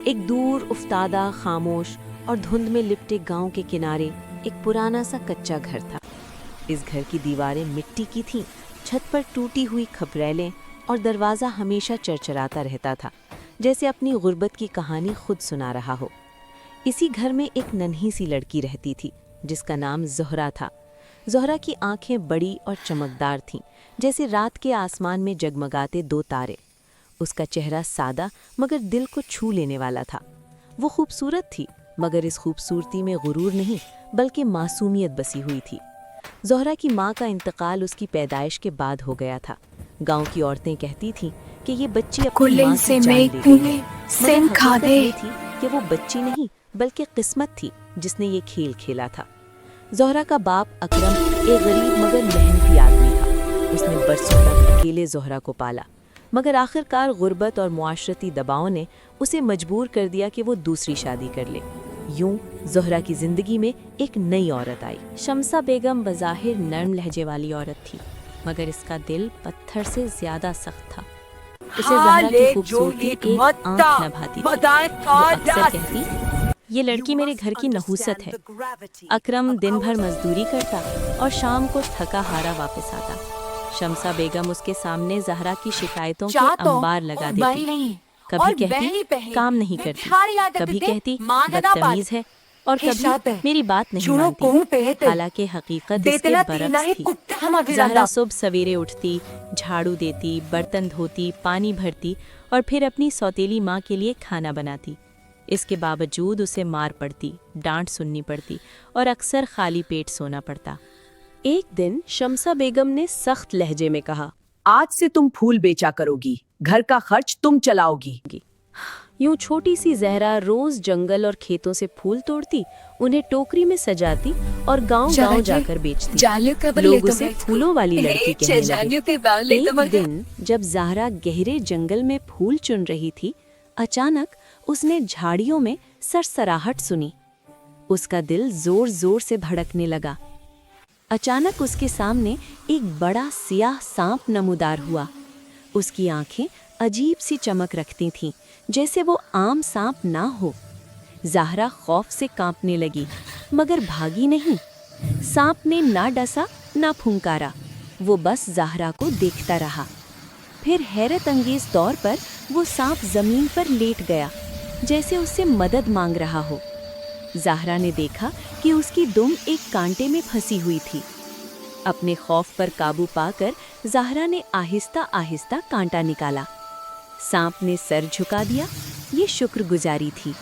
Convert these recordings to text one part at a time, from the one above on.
ایک دور افتادہ خاموش اور دھند میں لپٹے گاؤں کے کنارے ایک پرانا سا کچا گھر تھا۔ اس گھر کی دیواریں مٹی کی تھیں، چھت پر ٹوٹی ہوئی کھپریلیں اور دروازہ ہمیشہ چرچراتا رہتا تھا، جیسے اپنی غربت کی کہانی خود سنا رہا ہو۔ اسی گھر میں ایک ننھی سی لڑکی رہتی تھی جس کا نام زہرا تھا۔ زہرا کی آنکھیں بڑی اور چمکدار تھیں، جیسے رات کے آسمان میں جگمگاتے دو تارے۔ اس کا چہرہ سادہ مگر دل کو چھو لینے والا تھا۔ وہ خوبصورت تھی مگر اس خوبصورتی میں غرور نہیں بلکہ معصومیت بسی ہوئی تھی۔ زہرا کی ماں کا انتقال اس کی پیدائش کے بعد ہو گیا تھا۔ گاؤں کی عورتیں کہتی تھیں کہ یہ بچی اپنی ماں کی جان لے گئی ہے، مگر حقیقت یہ تھی کہ وہ بچی نہیں بلکہ قسمت تھی جس نے یہ کھیل کھیلا تھا۔ زہرا کا باپ اکرم ایک غریب مگر محنتی آدمی تھا۔ اس نے برسوں تک اکیلے زہرا کو پالا، مگر آخرکار غربت اور معاشرتی دباؤ نے اسے مجبور کر دیا کہ وہ دوسری شادی کر لے۔ یوں زہرا کی زندگی میں ایک نئی عورت آئی۔ شمسہ بیگم بظاہر نرم لہجے والی عورت تھی، مگر اس کا دل پتھر سے زیادہ سخت تھا۔ اسے زہرا کی خوبصورتی ایک آنکھ نہ بھاتی تھی۔ وہ اکثر کہتی، یہ لڑکی میرے گھر کی نحوست ہے۔ اکرم دن بھر مزدوری کرتا اور شام کو تھکا ہارا واپس آتا۔ شمسہ بیگم اس کے سامنے زہرا کی شکایتوں کے انبار لگا دیتی۔ کبھی کہتی کام نہیں کرتی، کبھی کہتی بدتمیز ہے، اور کبھی میری بات نہیں مانتی، حالانکہ حقیقت اس کے برعکس تھی۔ زہرا صبح سویرے اٹھتی، جھاڑو دیتی، برتن دھوتی، پانی بھرتی اور پھر اپنی سوتیلی ماں کے لیے کھانا بناتی۔ اس کے باوجود اسے مار پڑتی، ڈانٹ سننی پڑتی اور اکثر خالی پیٹ سونا پڑتا۔ ایک دن شمسہ بیگم نے سخت لہجے میں کہا، آج سے تم پھول بیچا کرو گی، گھر کا خرچ تم چلاؤ گی۔ یوں چھوٹی سی زہرا روز جنگل اور کھیتوں سے پھول توڑتی، انہیں ٹوکری میں سجاتی اور گاؤں گاؤں جا کر بیچتی۔ لوگ اسے پھولوں والی لڑکی کہنے لگے۔ ایک دن جب زہرا گہرے جنگل میں پھول چن رہی تھی، اچانک اس نے جھاڑیوں میں سرسراہٹ سنی۔ اس کا دل زور زور سے دھڑکنے لگا۔ اچانک اس کے سامنے ایک بڑا سیاہ سانپ نمودار ہوا۔ اس کی آنکھیں عجیب سی چمک رکھتی تھیں، جیسے وہ عام سانپ نہ ہو۔ زہرا خوف سے کانپنے لگی، مگر بھاگی نہیں۔ سانپ نے نہ ڈسا نہ پھنکارا، وہ بس زہرا کو دیکھتا رہا۔ پھر حیرت انگیز طور پر وہ سانپ زمین پر لیٹ گیا، جیسے اس سے مدد مانگ رہا ہو۔ زہرا نے دیکھا کہ اس کی دم ایک کانٹے میں پھنسی ہوئی تھی۔ اپنے خوف پر قابو پا کر زہرا نے آہستہ آہستہ کانٹا نکالا۔ سانپ نے سر جھکا دیا، یہ شکر گزاری تھی۔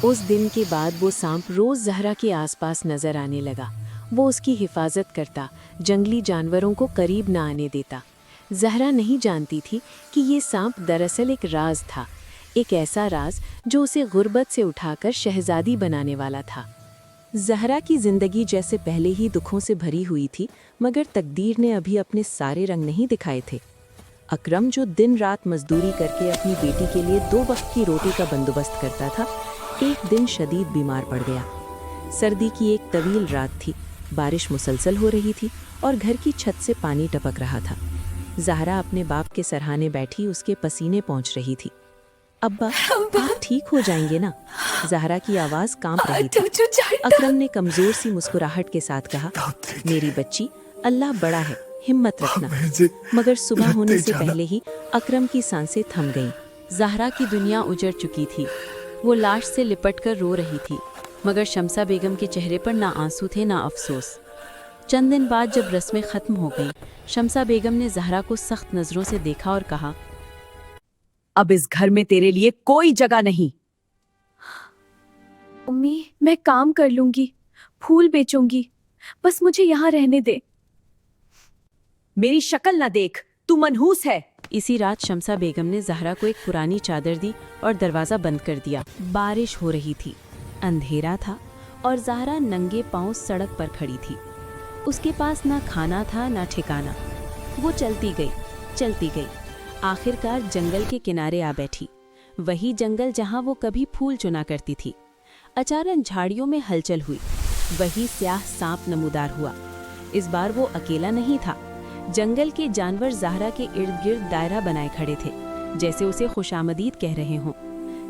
اس دن کے بعد وہ سانپ روز زہرا کے آس پاس نظر آنے لگا۔ وہ اس کی حفاظت کرتا، جنگلی جانوروں کو قریب نہ آنے دیتا۔ زہرا نہیں جانتی تھی کہ یہ سانپ دراصل ایک راز تھا، ایک ایسا راز جو اسے غربت سے اٹھا کر شہزادی بنانے والا تھا۔ زہرا کی زندگی جیسے پہلے ہی دکھوں سے بھری ہوئی تھی، مگر تقدیر نے ابھی اپنے سارے رنگ نہیں دکھائے تھے۔ اکرم جو دن رات مزدوری کر کے اپنی بیٹی کے لیے 2 وقت کی روٹی کا بندوبست کرتا تھا، ایک دن شدید بیمار پڑ گیا۔ سردی کی ایک طویل رات تھی، بارش مسلسل ہو رہی تھی اور گھر کی چھت سے پانی ٹپک رہا تھا۔ زہرا اپنے باپ کے سرہانے بیٹھی اس کے پسینے پہنچ رہی تھی۔ ابا، آپ ٹھیک ہو جائیں گے نا؟ زہرا کی آواز کانپ رہی تھی۔ اکرم نے کمزور سی مسکراہٹ کے ساتھ کہا، میری بچی، اللہ بڑا ہے، ہمت رکھنا۔ مگر صبح ہونے سے پہلے ہی اکرم کی سانسیں تھم گئیں۔ زہرا کی دنیا اجڑ چکی تھی۔ وہ لاش سے لپٹ کر رو رہی تھی، مگر شمسہ بیگم کے چہرے پر نہ آنسو تھے نہ افسوس۔ چند دن بعد جب رسمیں ختم ہو گئیں، شمسہ بیگم نے زہرا کو سخت نظروں سے دیکھا اور کہا، اب اس گھر میں تیرے لیے کوئی جگہ نہیں۔ امی، میں کام کر لوں گی، پھول بیچوں گی، بس مجھے یہاں رہنے دے۔ میری شکل نہ دیکھ، تو منحوس ہے۔ اسی رات شمسہ بیگم نے زہرا کو ایک پرانی چادر دی اور دروازہ بند کر دیا۔ بارش ہو رہی تھی، اندھیرا تھا اور زہرا ننگے پاؤں سڑک پر کھڑی تھی۔ اس کے پاس نہ کھانا تھا نہ ٹھکانا۔ وہ چلتی گئی، آخرکار جنگل کے کنارے آ بیٹھی، وہی جنگل جہاں وہ کبھی پھول چنا کرتی تھی۔ اچانک جھاڑیوں میں ہلچل ہوئی، وہی سیاہ سانپ نمودار ہوا۔ اس بار وہ اکیلا نہیں تھا، جنگل کے جانور زہرا کے ارد گرد دائرہ بنائے کھڑے تھے، جیسے اسے خوش آمدید کہہ رہے ہوں۔